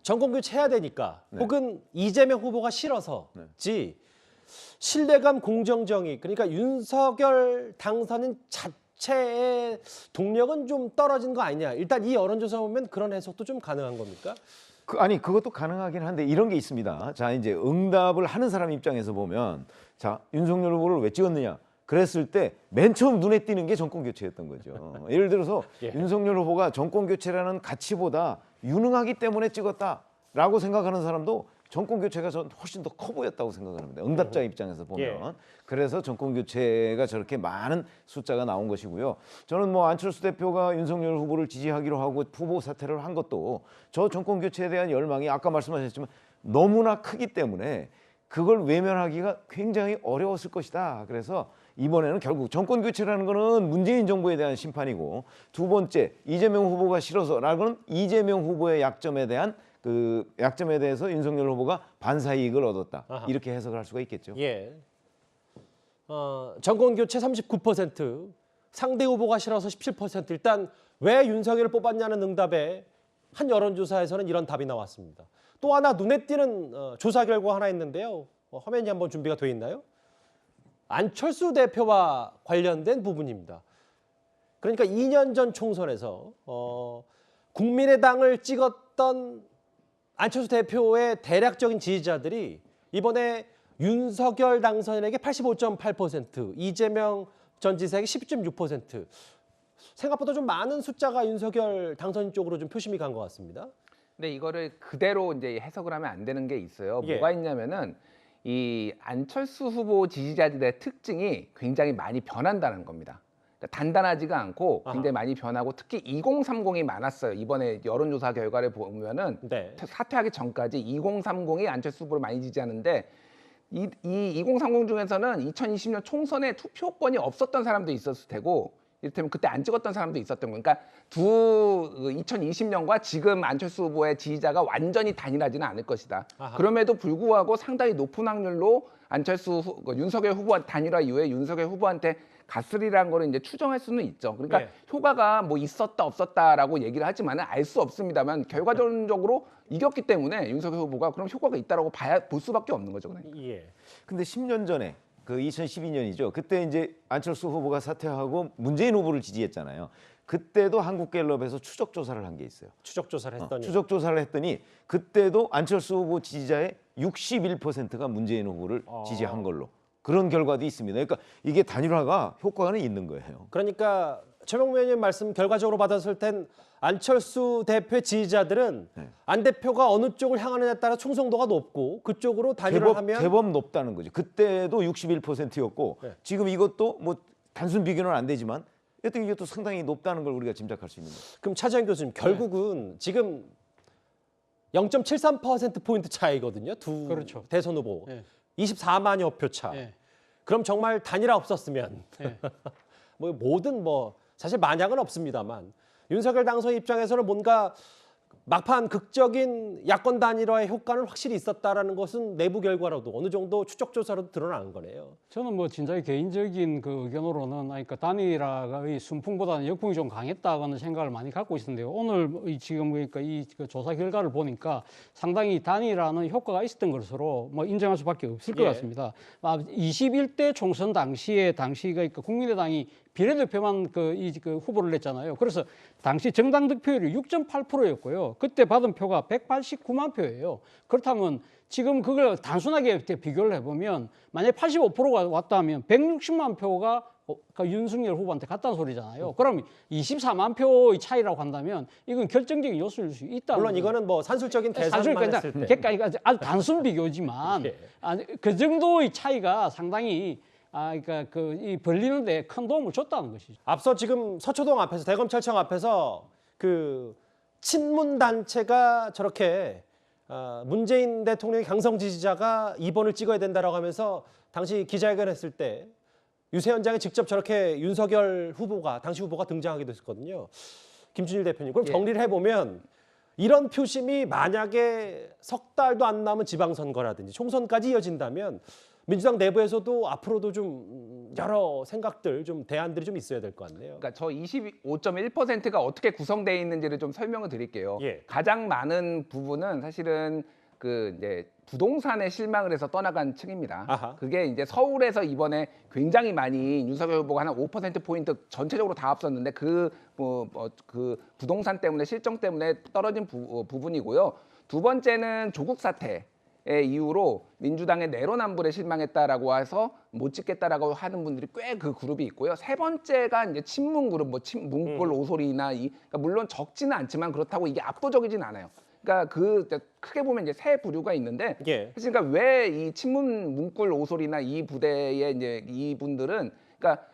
정권 교체해야 되니까 네. 혹은 이재명 후보가 싫어서지 신뢰감 공정정의 그러니까 윤석열 당선인 자체의 동력은 좀 떨어진 거 아니냐. 일단 이 여론조사 보면 그런 해석도 좀 가능한 겁니까? 아니 그것도 가능하긴 한데 이런 게 있습니다. 자 이제 응답을 하는 사람 입장에서 보면 자 윤석열 후보를 왜 찍었느냐 그랬을 때 맨 처음 눈에 띄는 게 정권 교체였던 거죠. 예를 들어서 윤석열 후보가 정권 교체라는 가치보다 유능하기 때문에 찍었다라고 생각하는 사람도 정권 교체가 전 훨씬 더 커 보였다고 생각을 합니다. 응답자 입장에서 보면. 그래서 정권 교체가 저렇게 많은 숫자가 나온 것이고요. 저는 뭐 안철수 대표가 윤석열 후보를 지지하기로 하고 후보 사퇴를 한 것도 저 정권 교체에 대한 열망이 아까 말씀하셨지만 너무나 크기 때문에 그걸 외면하기가 굉장히 어려웠을 것이다. 그래서 이번에는 결국 정권 교체라는 거는 문재인 정부에 대한 심판이고 두 번째 이재명 후보가 싫어서라는 건 이재명 후보의 약점에 대한 그 약점에 대해서 윤석열 후보가 반사이익을 얻었다. 아하. 이렇게 해석을 할 수가 있겠죠. 예. 정권 교체 39%, 상대 후보가 싫어서 17%. 일단 왜 윤석열을 뽑았냐는 응답에 한 여론조사에서는 이런 답이 나왔습니다. 또 하나 눈에 띄는 조사 결과 하나 있는데요. 화면이 한번 준비가 돼 있나요? 안철수 대표와 관련된 부분입니다. 그러니까 2년 전 총선에서 국민의당을 찍었던 안철수 대표의 대략적인 지지자들이 이번에 윤석열 당선인에게 85.8%, 이재명 전 지사에게 12.6%. 생각보다 좀 많은 숫자가 윤석열 당선인 쪽으로 좀 표심이 간 것 같습니다. 근데 이거를 그대로 이제 해석을 하면 안 되는 게 있어요. 예. 뭐가 있냐면은 이 안철수 후보 지지자들의 특징이 굉장히 많이 변한다는 겁니다. 그러니까 단단하지가 않고 굉장히 많이 변하고 특히 2030이 많았어요. 이번에 여론조사 결과를 보면은 네. 사퇴하기 전까지 2030이 안철수 후보를 많이 지지하는데 이 2030 중에서는 2020년 총선에 투표권이 없었던 사람도 있었을 테고 이를테면 그때 안 찍었던 사람도 있었던 거예요. 그러니까 2020년과 지금 안철수 후보의 지지자가 완전히 단일하지는 않을 것이다. 아하. 그럼에도 불구하고 상당히 높은 확률로 윤석열 후보와 단일화 이후에 윤석열 후보한테 갔으리라는 거를 이제 추정할 수는 있죠. 그러니까 네. 효과가 뭐 있었다 없었다라고 얘기를 하지만 알 수 없습니다만 결과적으로 이겼기 때문에 윤석열 후보가 그럼 효과가 있다라고 볼 수밖에 없는 거죠. 그러니까. 예. 근데 10년 전에 그 2012년이죠. 그때 이제 안철수 후보가 사퇴하고 문재인 후보를 지지했잖아요. 그때도 한국갤럽에서 추적 조사를 한 게 있어요. 추적 조사를 했더니 추적 조사를 했더니 그때도 안철수 후보 지지자의 61%가 문재인 후보를 지지한 걸로 그런 결과도 있습니다. 그러니까 이게 단일화가 효과는 있는 거예요. 그러니까 최명무 의원님 말씀 결과적으로 받았을 땐 안철수 대표의 지지자들은 안 대표가 어느 쪽을 향하느냐에 따라 충성도가 높고 그쪽으로 단일화를 하면 제법 높다는 거죠. 그때도 61%였고 지금 이것도 뭐 단순 비교는 안 되지만 여튼 이것도 상당히 높다는 걸 우리가 짐작할 수 있는 거죠. 그럼 차지현 교수님 결국은 지금 0.73%포인트 차이거든요. 두 그렇죠. 대선 후보. 예. 24만여 표 차. 예. 그럼 정말 단일화 없었으면 예. 뭐 사실 만약은 없습니다만 윤석열 당선 입장에서는 뭔가 막판 극적인 야권 단일화의 효과는 확실히 있었다라는 것은 내부 결과로도 어느 정도 추적 조사로도 드러나는 거네요. 저는 뭐 진짜 개인적인 그 의견으로는 그러니까 단일화의 순풍보다는 역풍이 좀 강했다고 는 생각을 많이 갖고 있었는데요. 오늘 지금 그러니까 그 조사 결과를 보니까 상당히 단일화는 효과가 있었던 것으로 뭐 인정할 수밖에 없을 것 같습니다. 21대 총선 당시가 그러니까 국민의당이 비례대표만 그 후보를 냈잖아요. 그래서 당시 정당 득표율이 6.8%였고요. 그때 받은 표가 189만 표예요. 그렇다면 지금 그걸 단순하게 비교를 해보면 만약에 85%가 왔다면 160만 표가 윤석열 후보한테 갔다는 소리잖아요. 그럼 24만 표의 차이라고 한다면 이건 결정적인 요소일 수 있다. 물론 이거는 뭐 산술적인 계산만 했을 때. 그러니까 아주 단순 비교지만 그 정도의 차이가 상당히 그러니까 이 벌리는데 큰 도움을 줬다는 것이죠. 앞서 지금 서초동 앞에서 대검찰청 앞에서 그 친문 단체가 저렇게 문재인 대통령의 강성 지지자가 2번을 찍어야 된다라고 하면서 당시 기자회견했을 때 유세현장에 직접 저렇게 윤석열 후보가 당시 후보가 등장하기도 했었거든요. 김준일 대표님, 그럼 정리를 해보면 이런 표심이 만약에 석 달도 안 남은 지방선거라든지 총선까지 이어진다면 민주당 내부에서도 앞으로도 좀 여러 생각들, 좀 대안들이 좀 있어야 될 것 같네요. 그러니까 저 25.1%가 어떻게 구성되어 있는지를 좀 설명을 드릴게요. 예. 가장 많은 부분은 사실은 그 이제 부동산에 실망을 해서 떠나간 층입니다. 아하. 그게 이제 서울에서 이번에 굉장히 많이 윤석열 후보가 한 5%포인트 전체적으로 다 앞섰는데 그 부동산 때문에 실정 때문에 떨어진 부분이고요. 두 번째는 조국 사태. 의 이유로 민주당의 내로남불에 실망했다라고 해서 못 찍겠다라고 하는 분들이 꽤 그 그룹이 있고요. 세 번째가 이제 친문 그룹, 문골 오소리나 그러니까 물론 적지는 않지만 그렇다고 이게 압도적이진 않아요. 그러니까 크게 보면 이제 세 부류가 있는데, 예. 그러니까 왜 이 친문 문골 오소리나 이 부대의 이제 이분들은 그러니까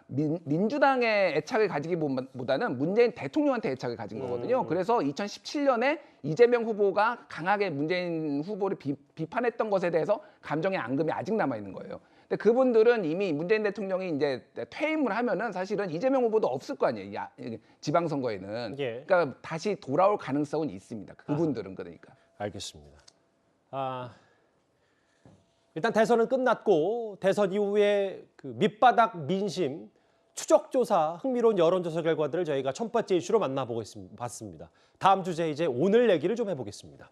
민주당의 애착을 가지기보다는 문재인 대통령한테 애착을 가진 거거든요. 그래서 2017년에 이재명 후보가 강하게 문재인 후보를 비판했던 것에 대해서 감정의 앙금이 아직 남아 있는 거예요. 근데 그분들은 이미 문재인 대통령이 이제 퇴임을 하면은 사실은 이재명 후보도 없을 거 아니에요. 지방선거에는. 예. 그러니까 다시 돌아올 가능성은 있습니다. 그분들은 그러니까. 알겠습니다. 일단 대선은 끝났고 대선 이후에 그 밑바닥 민심 추적조사 흥미로운 여론조사 결과들을 저희가 첫 번째 이슈로 만나보고 봤습니다. 다음 주제 이제 오늘 얘기를 좀 해보겠습니다.